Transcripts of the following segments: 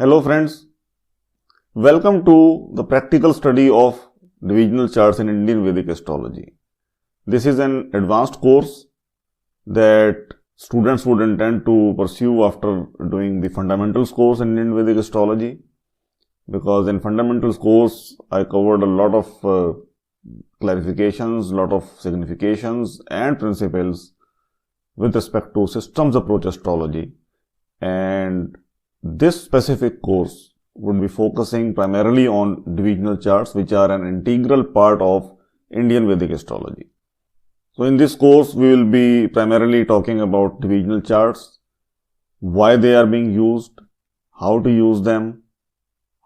Hello friends, welcome to the practical study of divisional charts in Indian Vedic astrology. This is an advanced course that students would intend to pursue after doing the fundamentals course in Indian Vedic astrology, because in fundamentals course I covered a lot of clarifications, lot of significations and principles with respect to systems approach astrology, and this specific course would be focusing primarily on divisional charts, which are an integral part of Indian Vedic astrology. So in this course, we will be primarily talking about divisional charts, why they are being used, how to use them,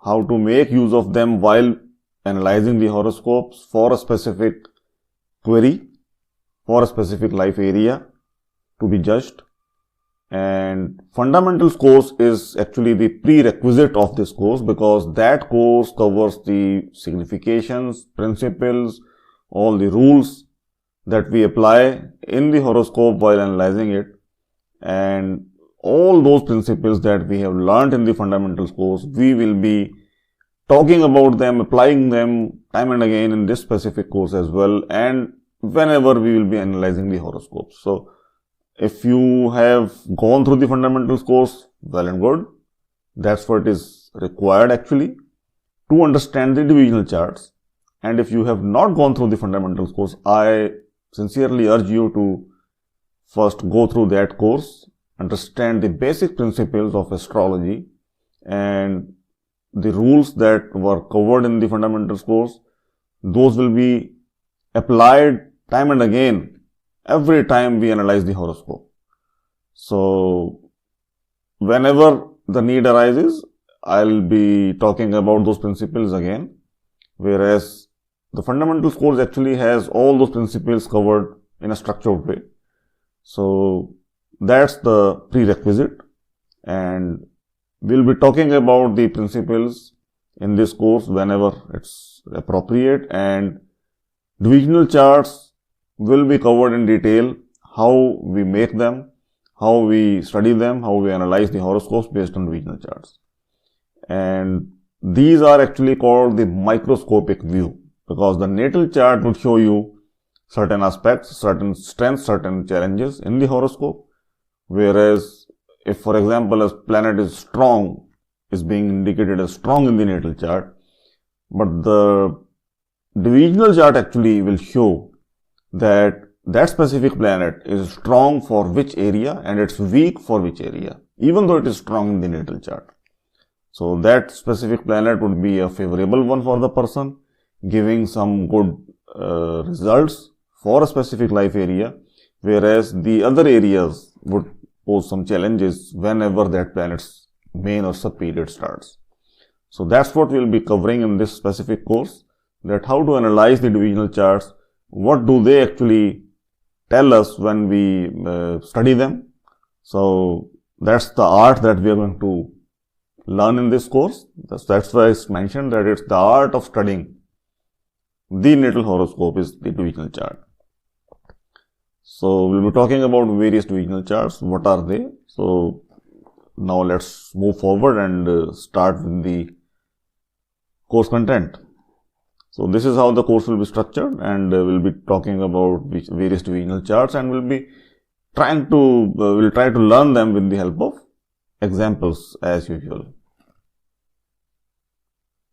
how to make use of them while analyzing the horoscopes for a specific query, for a specific life area to be judged. And fundamentals course is actually the prerequisite of this course, because that course covers the significations, principles, all the rules that we apply in the horoscope while analyzing it, and all those principles that we have learned in the fundamentals course, we will be talking about them, applying them time and again in this specific course as well, and whenever we will be analyzing the horoscopes. So if you have gone through the fundamentals course, well and good. That's what is required actually to understand the divisional charts. And if you have not gone through the fundamentals course, I sincerely urge you to first go through that course, understand the basic principles of astrology and the rules that were covered in the fundamentals course. Those will be applied time and again every time we analyze the horoscope. So whenever the need arises, I'll be talking about those principles again, whereas the fundamentals course actually has all those principles covered in a structured way. So that's the prerequisite, and we'll be talking about the principles in this course whenever it's appropriate, and divisional charts will be covered in detail, how we make them, how we study them, how we analyze the horoscopes based on divisional charts. And these are actually called the microscopic view, because the natal chart would show you certain aspects, certain strengths, certain challenges in the horoscope. Whereas if, for example, a planet is strong, is being indicated as strong in the natal chart, but the divisional chart actually will show that specific planet is strong for which area and it's weak for which area, even though it is strong in the natal chart. So that specific planet would be a favorable one for the person, giving some good results for a specific life area, whereas the other areas would pose some challenges whenever that planet's main or sub period starts. So that's what we'll be covering in this specific course, that how to analyze the divisional charts, what do they actually tell us when we study them. So that's the art that we are going to learn in this course. That's why it's mentioned that it's the art of studying the natal horoscope is the divisional chart. So we'll be talking about various divisional charts. What are they? So now let's move forward and start with the course content. So this is how the course will be structured, and we'll be talking about various divisional charts, and we'll try to learn them with the help of examples as usual.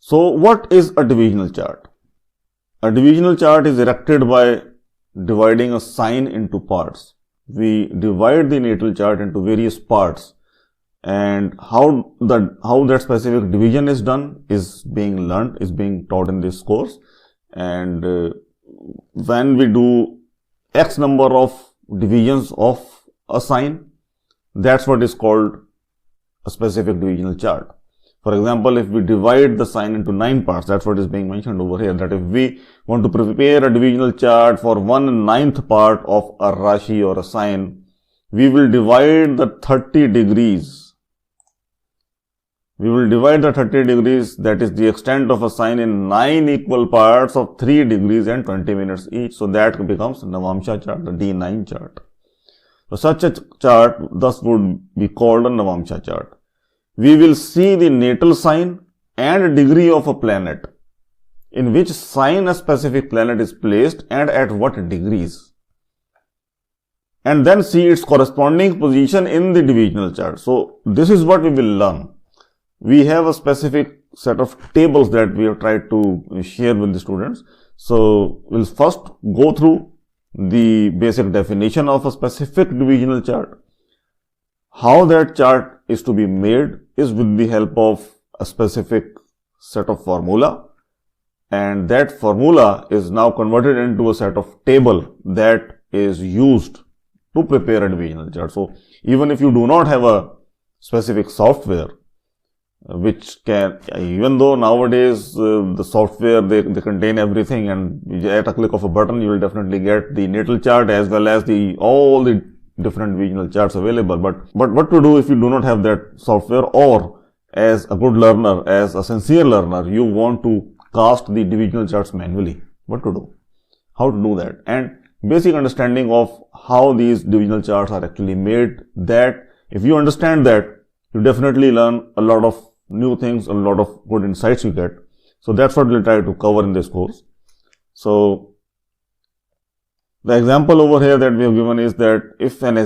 So what is a divisional chart? A divisional chart is erected by dividing a sign into parts. We divide the natal chart into various parts, and how that specific division is done is being learned, is being taught in this course. And when we do X number of divisions of a sign, that's what is called a specific divisional chart. For example, if we divide the sign into 9 parts, that's what is being mentioned over here, that if we want to prepare a divisional chart for 1/9 part of a Rashi or a sign, we will divide the 30 degrees. We will divide the 30 degrees, that is the extent of a sign, in 9 equal parts of 3 degrees and 20 minutes each. So that becomes Navamsha chart, the D9 chart. So such a chart thus would be called a Navamsha chart. we will see the natal sign and degree of a planet, in which sign a specific planet is placed and at what degrees, and then see its corresponding position in the divisional chart. So this is what we will learn. We have a specific set of tables that we have tried to share with the students. So we'll first go through the basic definition of a specific divisional chart. How that chart is to be made is with the help of a specific set of formula, and that formula is now converted into a set of table that is used to prepare a divisional chart. So even if you do not have a specific software, which can, even though nowadays the software, they contain everything, and at a click of a button you will definitely get the natal chart as well as all the different divisional charts available. But what to do if you do not have that software, or as a good learner, as a sincere learner, you want to cast the divisional charts manually? What to do? How to do that? And basic understanding of how these divisional charts are actually made, that if you understand that, you definitely learn a lot of new things, a lot of good insights you get. So that's what we'll try to cover in this course. So the example over here that we have given is that if an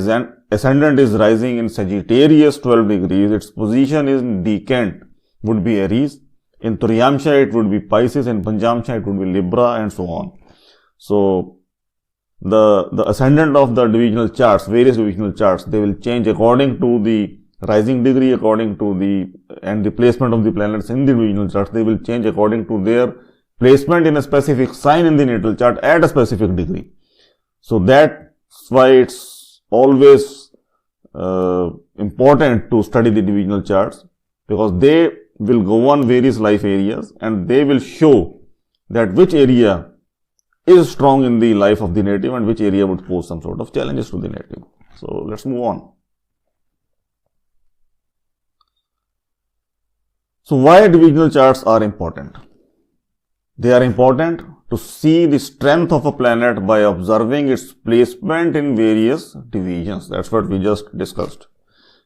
ascendant is rising in Sagittarius 12 degrees, its position in decant would be Aries, in Turyamsha it would be Pisces, in Panjamsha it would be Libra, and so on. So the ascendant of the divisional charts, various divisional charts, they will change according to the rising degree, according to the placement of the planets in the divisional charts. They will change according to their placement in a specific sign in the natal chart at a specific degree. So that's why it's always important to study the divisional charts, because they will govern various life areas and they will show that which area is strong in the life of the native and which area would pose some sort of challenges to the native. So let's move on. So why divisional charts are important? They are important to see the strength of a planet by observing its placement in various divisions. That's what we just discussed.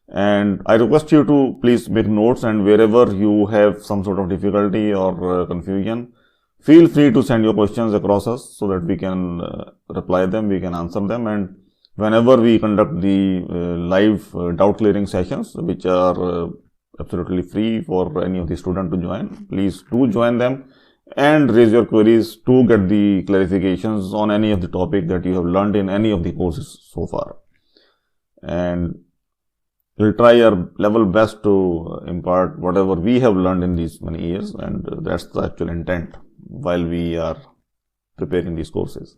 And I request you to please make notes, and wherever you have some sort of difficulty or confusion, feel free to send your questions across us so that we can reply them, we can answer them. And whenever we conduct the live doubt clearing sessions, which are absolutely free for any of the student to join, please do join them and raise your queries to get the clarifications on any of the topic that you have learned in any of the courses so far. And we'll try our level best to impart whatever we have learned in these many years, and that's the actual intent while we are preparing these courses.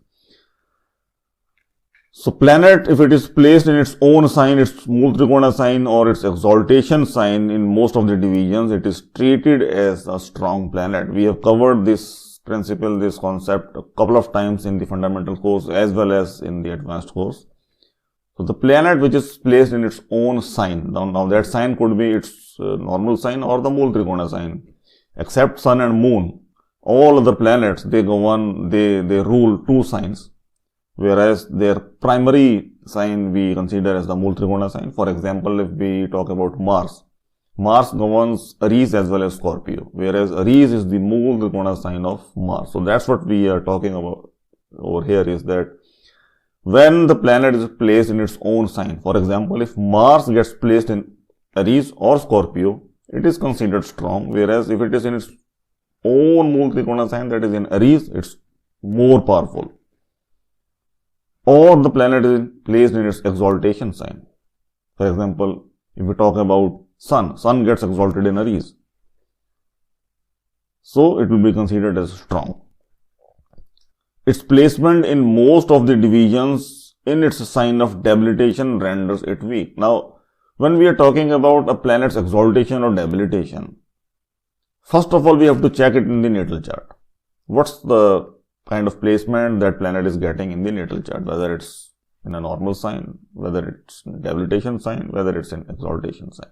So planet, if it is placed in its own sign, its Mool Trikona sign or its exaltation sign in most of the divisions, it is treated as a strong planet. We have covered this principle, this concept a couple of times in the fundamental course as well as in the advanced course. So the planet which is placed in its own sign, now that sign could be its normal sign or the Mool Trikona sign. Except Sun and Moon, all other planets, they govern, they rule two signs, whereas their primary sign we consider as the Mool Trikona sign. For example, if we talk about Mars, Mars governs Aries as well as Scorpio, whereas Aries is the Mool Trikona sign of Mars. So that's what we are talking about over here, is that when the planet is placed in its own sign, for example, if Mars gets placed in Aries or Scorpio, it is considered strong, whereas if it is in its own Mool Trikona sign, that is in Aries, it's more powerful. Or the planet is placed in its exaltation sign. For example, if we talk about Sun gets exalted in Aries, so it will be considered as strong. Its placement in most of the divisions in its sign of debilitation renders it weak. Now, when we are talking about a planet's exaltation or debilitation, first of all, we have to check it in the natal chart. What's the kind of placement that planet is getting in the natal chart, whether it's in a normal sign, whether it's in debilitation sign, whether it's in exaltation sign.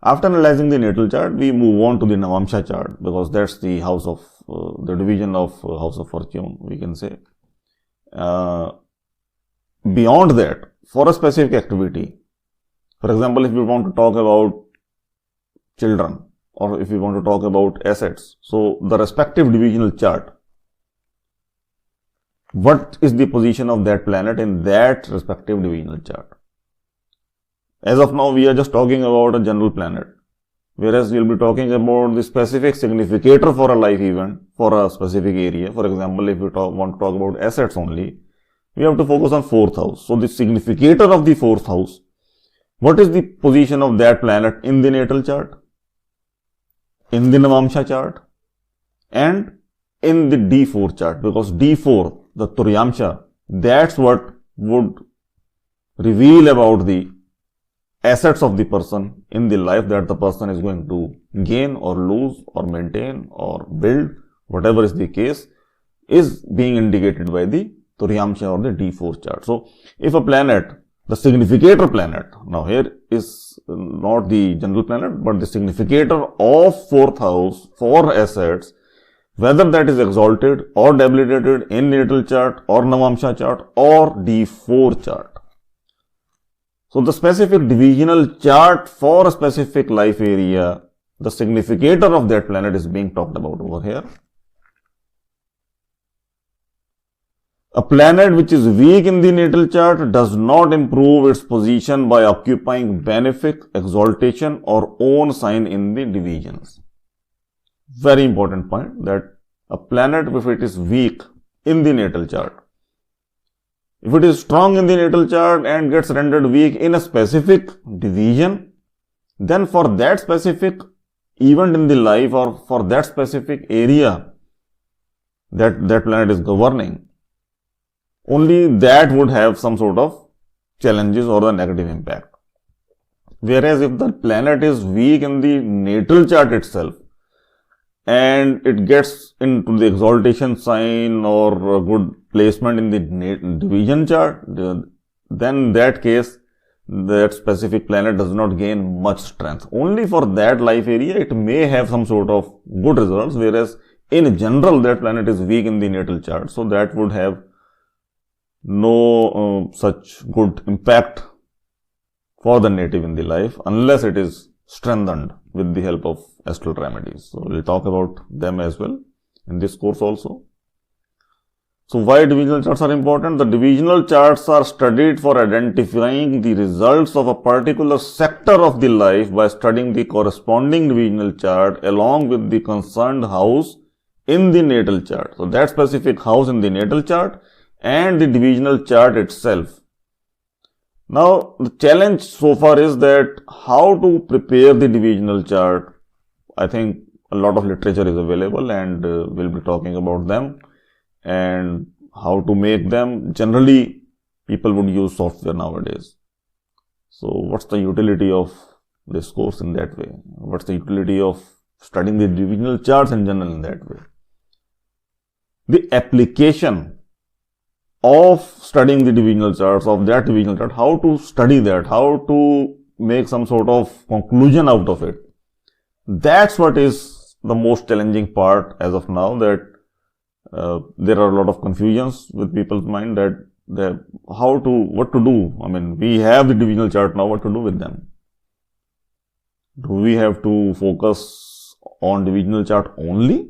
After analyzing the natal chart, we move on to the Navamsha chart, because that's the house of, the division of house of fortune, we can say. Beyond that, for a specific activity, For example, if we want to talk about children, or if we want to talk about assets, so the respective divisional chart, what is the position of that planet in that respective divisional chart? As of now, we are just talking about a general planet, whereas we'll be talking about the specific significator for a life event, for a specific area. For example, if we want to talk about assets only, we have to focus on 4th house. So the significator of the 4th house, what is the position of that planet in the natal chart, in the Navamsha chart, and in the D4 chart? Because D4, the Turyamsha, that's what would reveal about the assets of the person in the life that the person is going to gain or lose or maintain or build, whatever is the case, is being indicated by the Turyamsha or the D4 chart. So, if a planet, the significator planet, now here is not the general planet, but the significator of 4th house for assets, whether that is exalted or debilitated in natal chart or Navamsha chart or D4 chart. So, the specific divisional chart for a specific life area, the significator of that planet is being talked about over here. A planet which is weak in the natal chart does not improve its position by occupying benefic, exaltation or own sign in the divisions. Very important point, that a planet, if it is weak in the natal chart, if it is strong in the natal chart and gets rendered weak in a specific division, then for that specific event in the life or for that specific area that planet is governing, only that would have some sort of challenges or the negative impact. Whereas if the planet is weak in the natal chart itself and it gets into the exaltation sign or a good placement in the division chart, then in that case, that specific planet does not gain much strength. Only for that life area, it may have some sort of good results, whereas in general, that planet is weak in the natal chart. So, that would have no such good impact for the native in the life unless it is strengthened with the help of astral remedies. So, we will talk about them as well in this course also. So, why divisional charts are important? The divisional charts are studied for identifying the results of a particular sector of the life by studying the corresponding divisional chart along with the concerned house in the natal chart. So, that specific house in the natal chart and the divisional chart itself. Now, the challenge so far is that how to prepare the divisional chart. I think a lot of literature is available and we'll be talking about them and how to make them. Generally, people would use software nowadays. So, what's the utility of this course in that way? What's the utility of studying the divisional charts in general in that way? The application of studying the divisional charts, of that divisional chart, how to study that, how to make some sort of conclusion out of it. That's what is the most challenging part as of now, that there are a lot of confusions with people's mind that what to do. I mean, we have the divisional chart now, what to do with them? Do we have to focus on divisional chart only?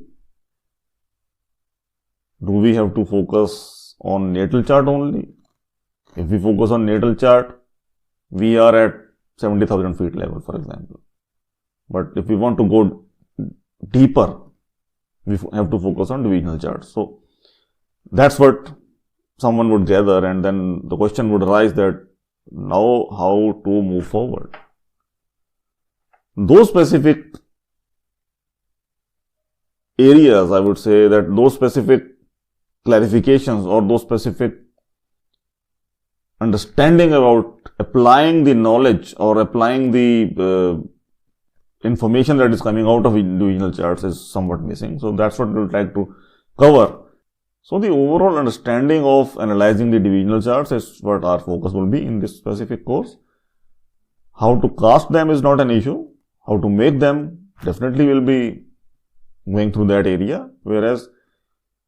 Do we have to focus on natal chart only? If we focus on natal chart, we are at 70,000 feet level, for example. But if we want to go deeper, we have to focus on divisional charts. So, that's what someone would gather, and then the question would arise that now how to move forward. Those specific areas, I would say that those specific clarifications or those specific understanding about applying the knowledge or applying the information that is coming out of divisional charts is somewhat missing. So, that's what we would like to cover. So, the overall understanding of analyzing the divisional charts is what our focus will be in this specific course. How to cast them is not an issue. How to make them, definitely will be going through that area, whereas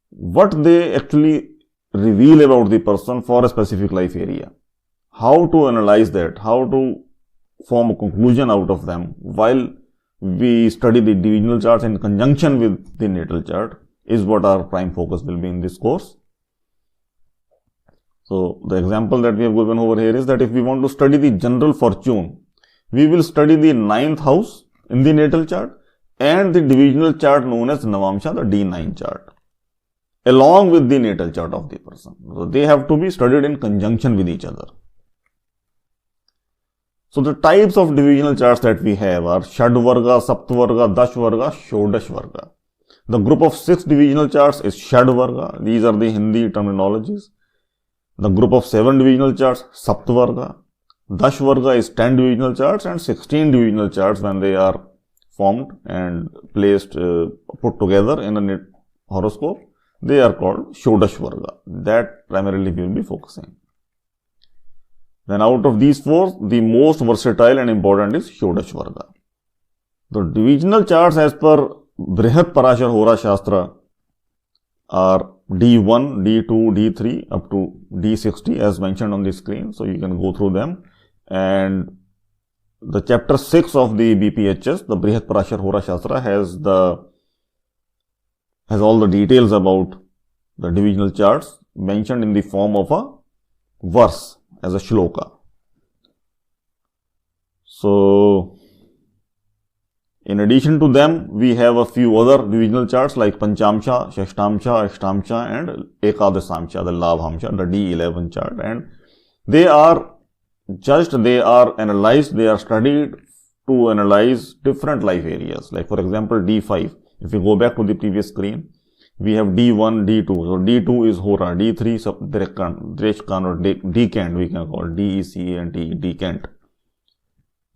what they actually reveal about the person for a specific life area, how to analyze that, how to form a conclusion out of them while we study the divisional charts in conjunction with the natal chart is what our prime focus will be in this course. So, the example that we have given over here is that if we want to study the general fortune, we will study the 9th house in the natal chart and the divisional chart known as Navamsha, the D9 chart, along with the natal chart of the person. So, they have to be studied in conjunction with each other. So, the types of divisional charts that we have are Shadvarga, Saptvarga, Dashvarga, Shodashvarga. The group of 6 divisional charts is Shadvarga. These are the Hindi terminologies. The group of 7 divisional charts, Saptvarga. Dashvarga is 10 divisional charts and 16 divisional charts when they are formed and placed, put together in a horoscope. They are called Shodashvarga. That primarily we will be focusing. Then out of these 4, the most versatile and important is Shodashvarga. The divisional charts as per Brihat Parashar Hora Shastra are D1, D2, D3 up to D60 as mentioned on the screen. So, you can go through them. And the chapter 6 of the BPHS, the Brihat Parashar Hora Shastra has all the details about the divisional charts mentioned in the form of a verse as a shloka. So, in addition to them, we have a few other divisional charts like Panchamsha, Shashtamsha, Ashtamsha and Ekadasamsha, the Labhamsha, the D11 chart, and they are judged, they are analyzed, they are studied to analyze different life areas. Like for example, D5. If we go back to the previous screen, we have D1, D2. So, D2 is Hora, D3 Dreshkan or Decant, we can call DECANT, Decant.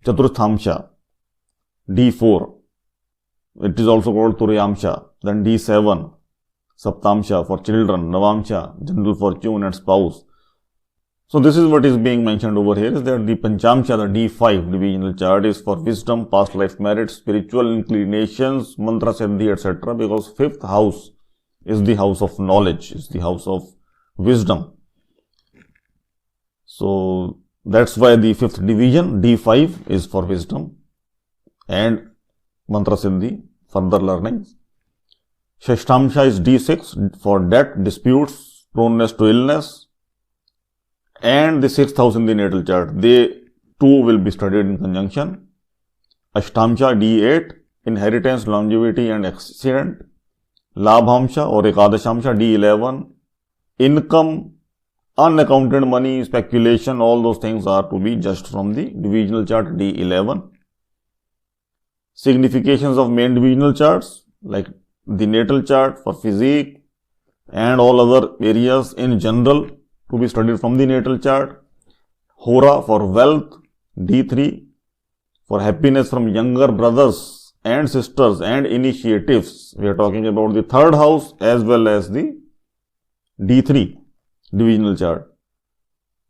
Chaturthamsha, D4. It is also called Turyamsha. Then D7, Saptamsha for children, Navamsha, general fortune and spouse. So, this is what is being mentioned over here is that the Panchamsha, the D5 divisional chart is for wisdom, past life merit, spiritual inclinations, mantra siddhi, etc. Because 5th house is the house of knowledge, is the house of wisdom. So, that's why the 5th division, D5 is for wisdom and mantra siddhi, further learnings. Shashtamsha is D6 for debt, disputes, proneness to illness, and the 6th house in the natal chart. They too will be studied in conjunction. Ashtamsha D8, inheritance, longevity and accident. Labhamsha or Ekadashamsha D11, income, unaccounted money, speculation, all those things are to be judged from the divisional chart D11. Significations of main divisional charts like the natal chart for physique and all other areas in general to be studied from the natal chart. Hora for wealth, D3 for happiness from younger brothers and sisters and initiatives. We are talking about the 3rd house as well as the D3 divisional chart.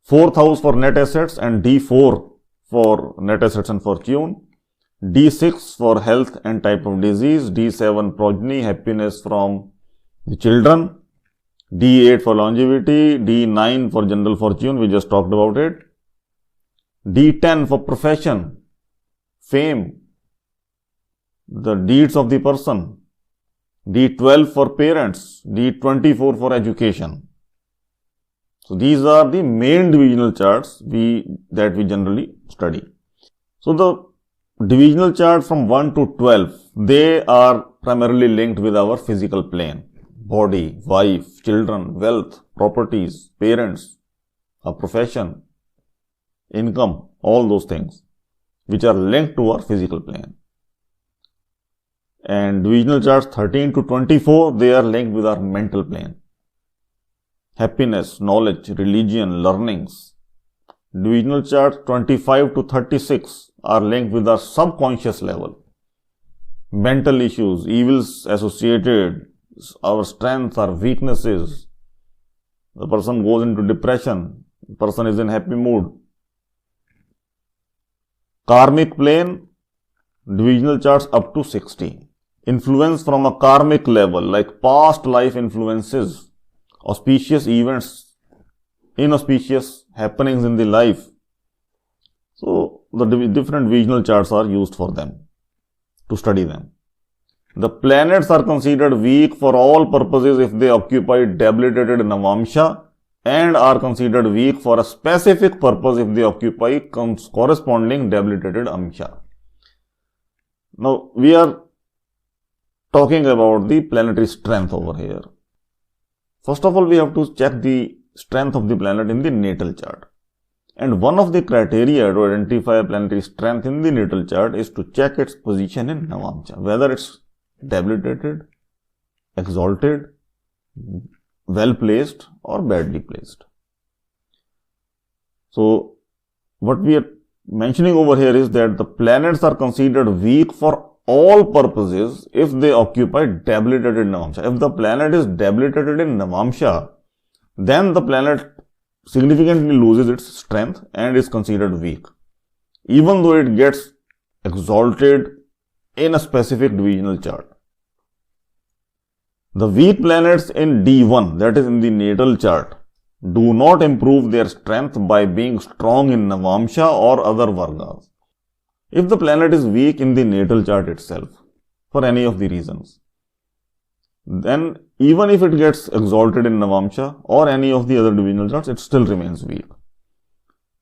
4th house for net assets and D4 for net assets and fortune. D6 for health and type of disease. D7 progeny, happiness from the children. D8 for longevity. D9 for general fortune, we just talked about it. D10 for profession, fame, the deeds of the person. D12 for parents. D24 for education. So, these are the main divisional charts that we generally study. So, the divisional charts from 1 to 12, they are primarily linked with our physical plane. Body, wife, children, wealth, properties, parents, a profession, income, all those things which are linked to our physical plane. And divisional charts 13 to 24, they are linked with our mental plane. Happiness, knowledge, religion, learnings. Divisional charts 25 to 36 are linked with our subconscious level. Mental issues, evils associated, our strengths, our weaknesses. The person goes into depression, the person is in happy mood. Karmic plane, divisional charts up to 60. Influence from a karmic level like past life influences, auspicious events, inauspicious happenings in the life. So, the different divisional charts are used for them, to study them. The planets are considered weak for all purposes if they occupy debilitated Navamsha, and are considered weak for a specific purpose if they occupy corresponding debilitated Amsha. Now, we are talking about the planetary strength over here. First of all, we have to check the strength of the planet in the natal chart. And one of the criteria to identify planetary strength in the natal chart is to check its position in Navamsha, whether it's debilitated, exalted, well placed or badly placed. So, what we are mentioning over here is that the planets are considered weak for all purposes if they occupy debilitated Navamsha. If the planet is debilitated in Navamsha, then the planet significantly loses its strength and is considered weak, even though it gets exalted in a specific divisional chart. The weak planets in D1, that is in the natal chart, do not improve their strength by being strong in Navamsha or other vargas. If the planet is weak in the natal chart itself, for any of the reasons, then even if it gets exalted in Navamsha or any of the other divisional charts, it still remains weak.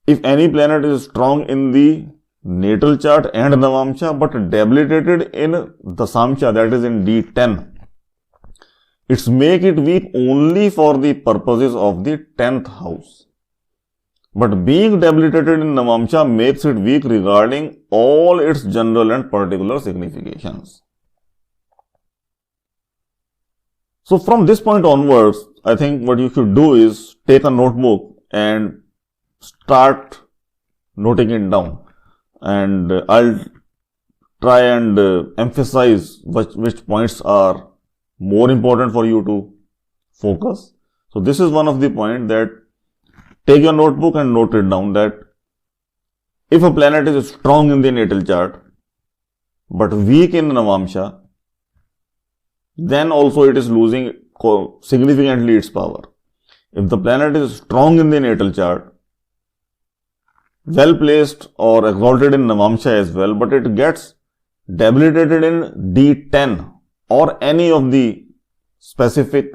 If any planet is strong in the natal chart and Navamsha but debilitated in Dasamsha, that is in D10, it's make it weak only for the purposes of the 10th house. But being debilitated in Navamsha makes it weak regarding all its general and particular significations. So from this point onwards, I think what you should do is take a notebook and start noting it down. And I'll try and emphasize which points are more important for you to focus. So this is one of the points, that take your notebook and note it down, that if a planet is strong in the natal chart but weak in Navamsha, then also it is losing significantly its power. If the planet is strong in the natal chart, well placed or exalted in Navamsha as well, but it gets debilitated in D10 or any of the specific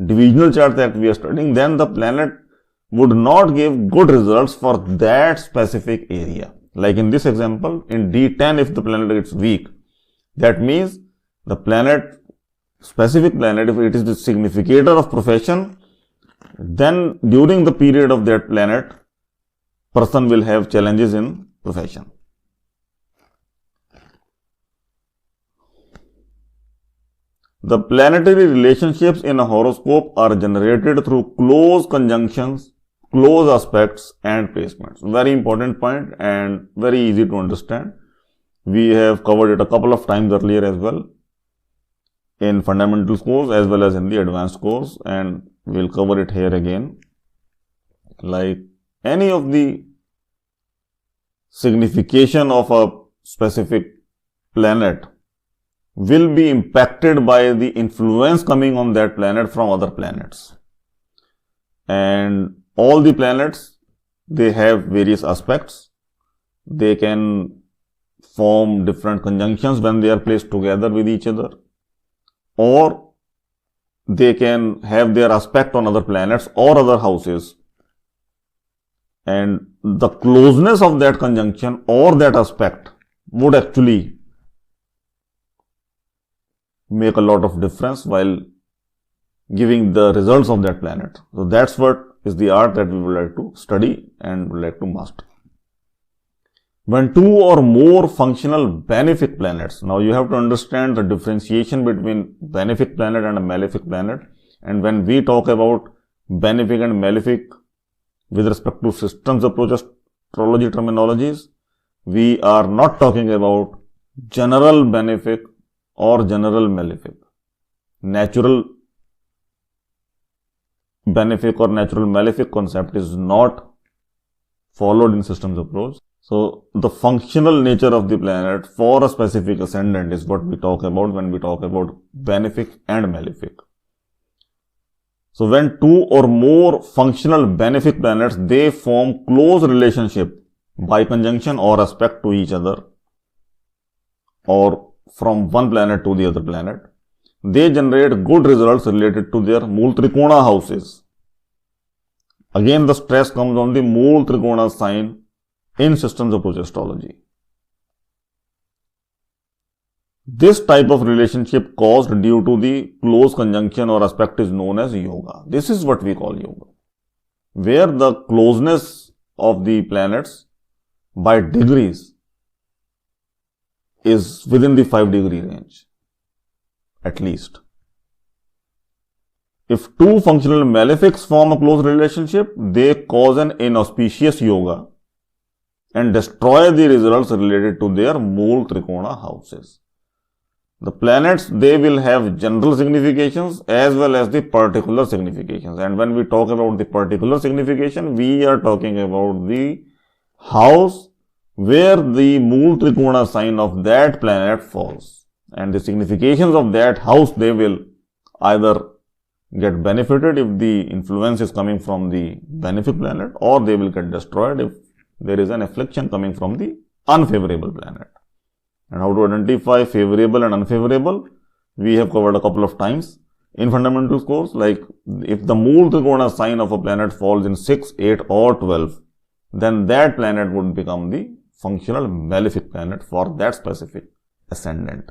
divisional chart that we are studying, then the planet would not give good results for that specific area. Like in this example, in D10, if the planet is weak, that means the planet, specific planet, if it is the significator of profession, then during the period of that planet, person will have challenges in profession. The planetary relationships in a horoscope are generated through close conjunctions, close aspects and placements. Very important point and very easy to understand. We have covered it a couple of times earlier as well in fundamental course as well as in the advanced course, and we'll cover it here again. Like any of the signification of a specific planet will be impacted by the influence coming on that planet from other planets. And all the planets, they have various aspects. They can form different conjunctions when they are placed together with each other, or they can have their aspect on other planets or other houses. And the closeness of that conjunction or that aspect would actually make a lot of difference while giving the results of that planet. So that's what is the art that we would like to study and would like to master. When two or more functional benefic planets, now you have to understand the differentiation between benefic planet and a malefic planet. And when we talk about benefic and malefic with respect to systems approach astrology terminologies, we are not talking about general benefic or general malefic. Natural benefic or natural malefic concept is not followed in systems approach. So the functional nature of the planet for a specific ascendant is what we talk about when we talk about benefic and malefic. So when two or more functional benefic planets, they form close relationship by conjunction or aspect to each other, or from one planet to the other planet, they generate good results related to their Mool Trikona houses. Again, the stress comes on the Mool Trikona sign in systems approach astrology. This type of relationship caused due to the close conjunction or aspect is known as yoga. This is what we call yoga, where the closeness of the planets by degrees is within the 5-degree range, at least. If two functional malefics form a close relationship, they cause an inauspicious yoga and destroy the results related to their Mool Trikona houses. The planets, they will have general significations as well as the particular significations. And when we talk about the particular signification, we are talking about the house where the Mool Trikona sign of that planet falls. And the significations of that house, they will either get benefited if the influence is coming from the benefic planet, or they will get destroyed if there is an affliction coming from the unfavorable planet. And how to identify favorable and unfavorable, we have covered a couple of times in fundamentals course. Like if the Mool Trikona sign of a planet falls in 6, 8 or 12, then that planet would become the functional malefic planet for that specific ascendant.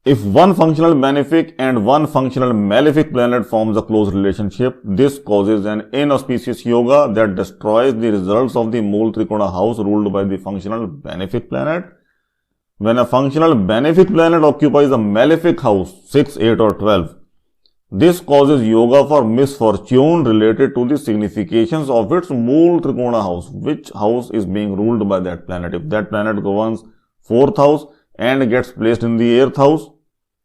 If one functional benefic and one functional malefic planet forms a close relationship, this causes an inauspicious yoga that destroys the results of the Mool Trikona house ruled by the functional benefic planet. When a functional benefic planet occupies a malefic house, 6, 8 or 12, this causes yoga for misfortune related to the significations of its Mool Trikona house. Which house is being ruled by that planet? If that planet governs 4th house and gets placed in the 8th house,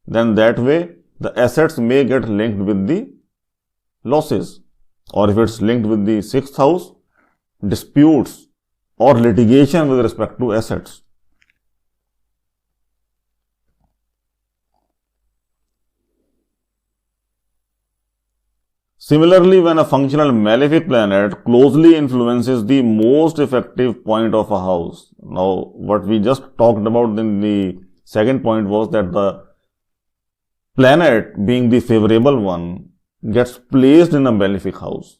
then that way the assets may get linked with the losses. Or if it's linked with the 6th house, disputes or litigation with respect to assets. Similarly, when a functional malefic planet closely influences the most effective point of a house. Now, what we just talked about in the second point was that the planet, being the favorable one, gets placed in a malefic house.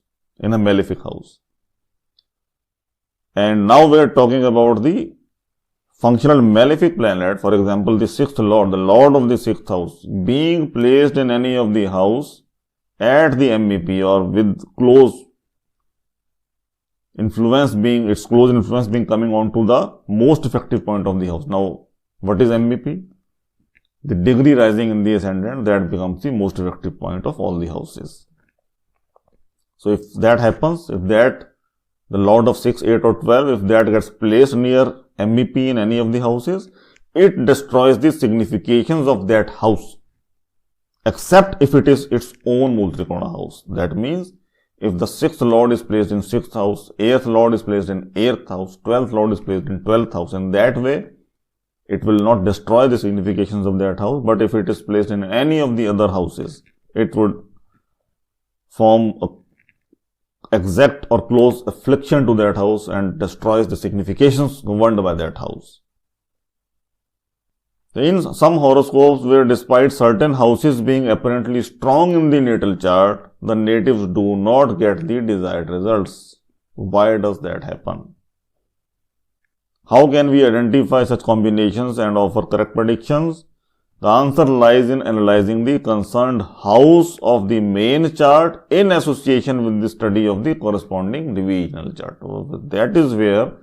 And now we are talking about the functional malefic planet, for example, the 6th lord, the lord of the 6th house, being placed in any of the house at the MEP or with close influence being coming on to the most effective point of the house. Now, what is MEP? The degree rising in the ascendant, that becomes the most effective point of all the houses. So, if that happens, the lord of 6, 8 or 12, if that gets placed near MEP in any of the houses, it destroys the significations of that house, except if it is its own Mool Trikona house. That means, if the 6th lord is placed in 6th house, 8th lord is placed in 8th house, 12th lord is placed in 12th house, and that way, it will not destroy the significations of that house. But if it is placed in any of the other houses, it would form a exact or close affliction to that house and destroys the significations governed by that house. In some horoscopes, where despite certain houses being apparently strong in the natal chart, the natives do not get the desired results. Why does that happen? How can we identify such combinations and offer correct predictions? The answer lies in analyzing the concerned house of the main chart in association with the study of the corresponding divisional chart. That is where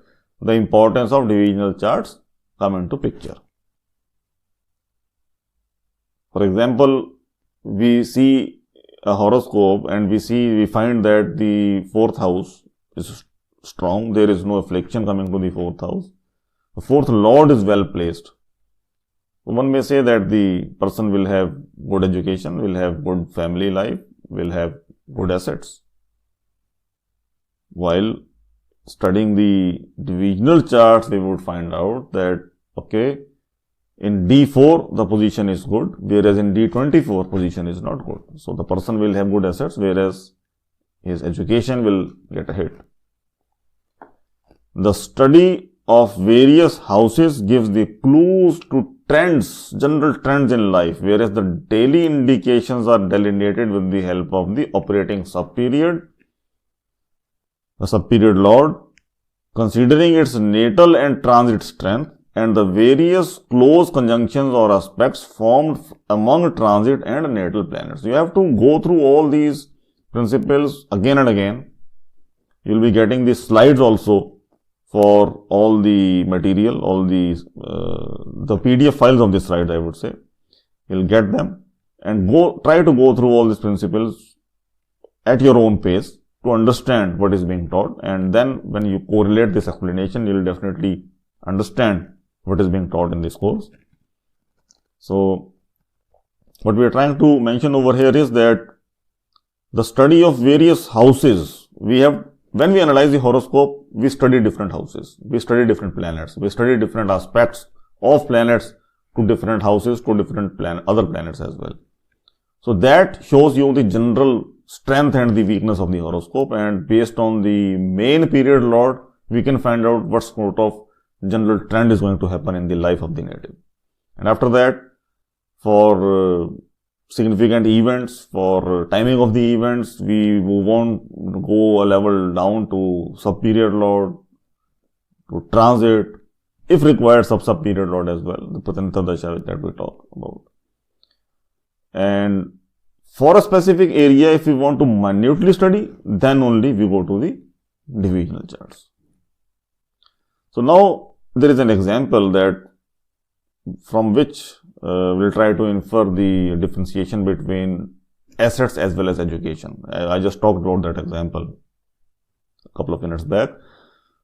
the importance of divisional charts come into picture. For example, we see a horoscope and we find that the 4th house is strong. There is no affliction coming to the 4th house. The 4th lord is well placed. One may say that the person will have good education, will have good family life, will have good assets. While studying the divisional charts, we would find out that, okay, in D4, the position is good, whereas in D24, position is not good. So, the person will have good assets, whereas his education will get a hit. the study of various houses gives the clues to trends, general trends in life, whereas the daily indications are delineated with the help of the operating subperiod, the subperiod lord, considering its natal and transit strength, and the various close conjunctions or aspects formed among transit and natal planets. You have to go through all these principles again and again. You will be getting these slides also for all the material, all the PDF files of the slides, I would say. You will get them and try to go through all these principles at your own pace to understand what is being taught, and then when you correlate this explanation, you will definitely understand what is being taught in this course. So, what we are trying to mention over here is that the study of various houses, when we analyze the horoscope, we study different houses, we study different planets, we study different aspects of planets to different houses, to different other planets as well. So, that shows you the general strength and the weakness of the horoscope, and based on the main period lord, we can find out what sort of general trend is going to happen in the life of the native. And after that, for significant events, for timing of the events, we move on, go a level down to sub-period lord, to transit, if required sub-period lord as well, the Pratanita Dasha that we talk about. And for a specific area, if we want to minutely study, then only we go to the divisional charts. So now there is an example that from which we'll try to infer the differentiation between assets as well as education. I just talked about that example a couple of minutes back.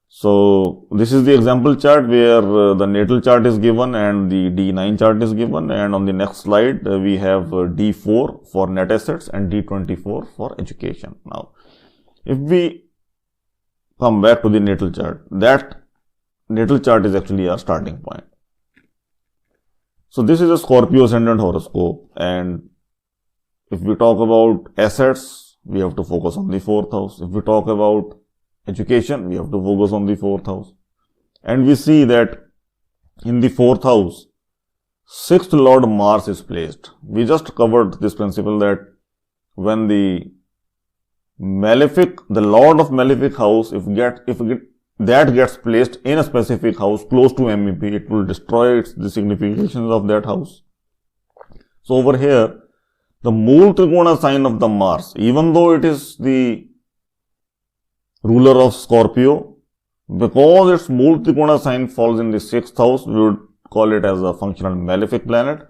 So this is the example chart where the natal chart is given and the D9 chart is given, and on the next slide we have D4 for net assets and D24 for education. Now, if we come back to the natal chart, that natal chart is actually our starting point. So this is a Scorpio ascendant horoscope, and if we talk about assets, we have to focus on the 4th house. If we talk about education, we have to focus on the 4th house. And we see that in the 4th house, 6th lord Mars is placed. We just covered this principle that when the lord of malefic house, if that gets placed in a specific house close to MEP, it will destroy the significations of that house. So over here, the Mool Trikona sign of the Mars, even though it is the ruler of Scorpio, because its Mool Trikona sign falls in the 6th house, we would call it as a functional malefic planet,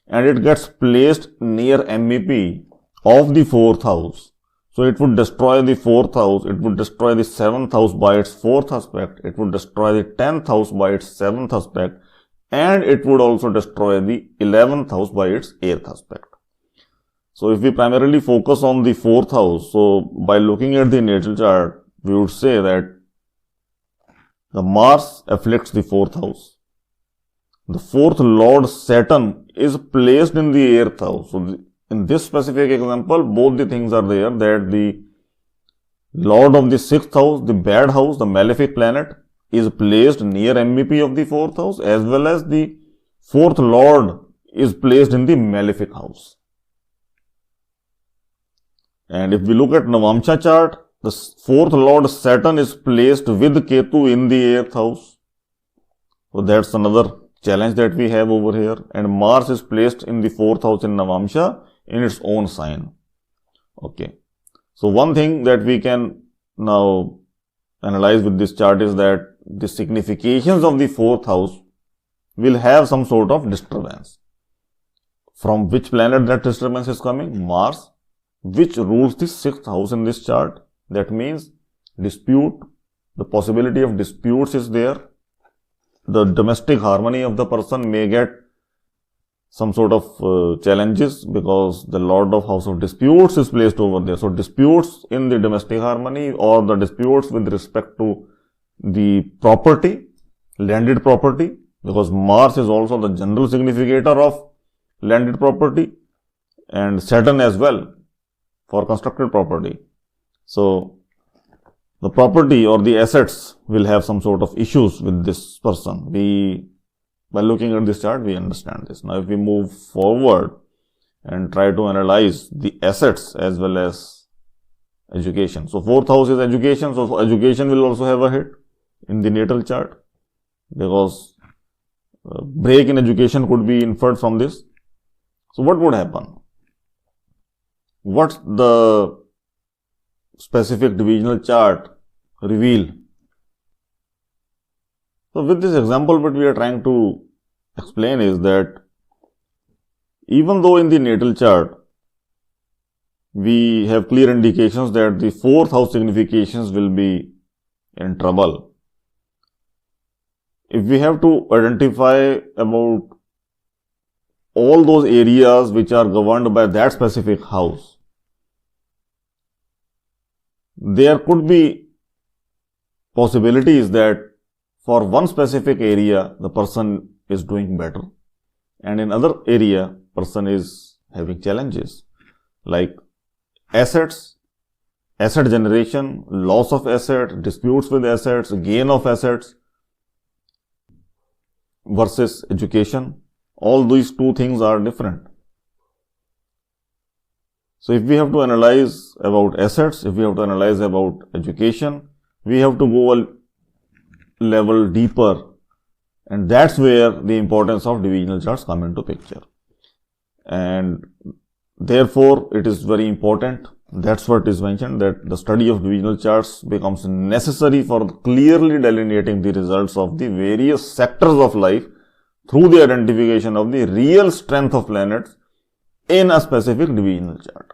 and it gets placed near MEP of the 4th house. So it would destroy the 4th house, it would destroy the 7th house by its 4th aspect, it would destroy the 10th house by its 7th aspect, and it would also destroy the 11th house by its 8th aspect. So if we primarily focus on the 4th house, so by looking at the natal chart, we would say that the Mars afflicts the 4th house. The 4th lord Saturn is placed in the 8th house. So in this specific example, both the things are there, that the lord of the 6th house, the bad house, the malefic planet, is placed near MEP of the 4th house, as well as the 4th lord is placed in the malefic house. And if we look at Navamsha chart, the 4th lord Saturn is placed with Ketu in the 8th house. So that's another challenge that we have over here. And Mars is placed in the 4th house in Navamsha in its own sign. Okay. So one thing that we can now analyze with this chart is that the significations of the 4th house will have some sort of disturbance. From which planet that disturbance is coming? Mars, which rules the 6th house in this chart. That means dispute, the possibility of disputes is there. The domestic harmony of the person may get some sort of challenges because the lord of house of disputes is placed over there. So disputes in the domestic harmony, or the disputes with respect to the property, landed property, because Mars is also the general significator of landed property, and Saturn as well for constructed property. So the property or the assets will have some sort of issues with this person. By looking at this chart, we understand this. Now, if we move forward and try to analyze the assets as well as education. So, 4th house is education. So, education will also have a hit in the natal chart, because break in education could be inferred from this. So, what would happen? What the specific divisional chart reveal? So, with this example, what we are trying to explain is that even though in the natal chart we have clear indications that the 4th house significations will be in trouble, if we have to identify about all those areas which are governed by that specific house, there could be possibilities that for one specific area the person is doing better, and in other area person is having challenges like assets, asset generation, loss of asset, disputes with assets, gain of assets versus education. All these two things are different. So, if we have to analyze about assets, if we have to analyze about education, we have to go a level deeper, and that's where the importance of divisional charts come into picture. And therefore, it is very important. That's what is mentioned, that the study of divisional charts becomes necessary for clearly delineating the results of the various sectors of life through the identification of the real strength of planets in a specific divisional chart.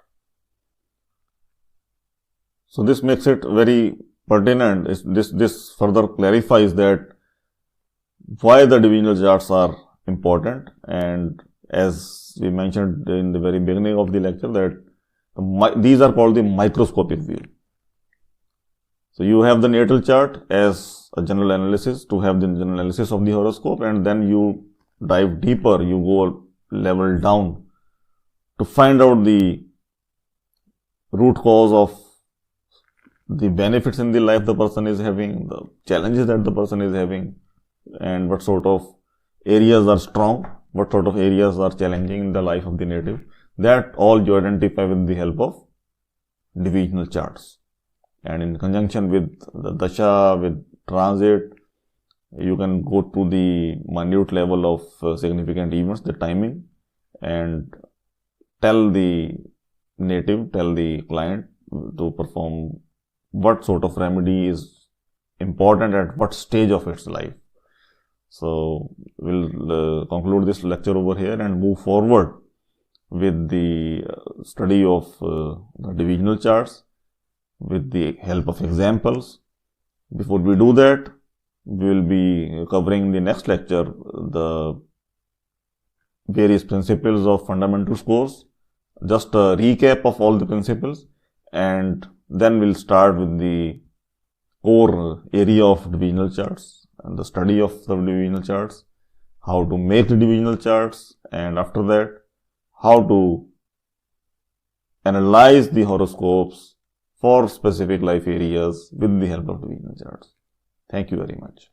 So, this makes it very pertinent. This further clarifies that why the divisional charts are important, and as we mentioned in the very beginning of the lecture, that these are called the microscopic view. So, you have the natal chart as a general analysis to have the general analysis of the horoscope, and then you dive deeper, you go a level down to find out the root cause of the benefits in the life the person is having, the challenges that the person is having, and what sort of areas are strong, what sort of areas are challenging in the life of the native. That all you identify with the help of divisional charts. And in conjunction with the dasha, with transit, you can go to the minute level of significant events, the timing, and tell the native, tell the client to perform what sort of remedy is important at what stage of its life. So, we'll conclude this lecture over here and move forward with the study of the divisional charts with the help of examples. Before we do that, we will be covering in the next lecture the various principles of fundamentals course, just a recap of all the principles, and then we'll start with the core area of divisional charts and the study of the divisional charts, how to make the divisional charts, and after that, how to analyze the horoscopes for specific life areas with the help of divisional charts. Thank you very much.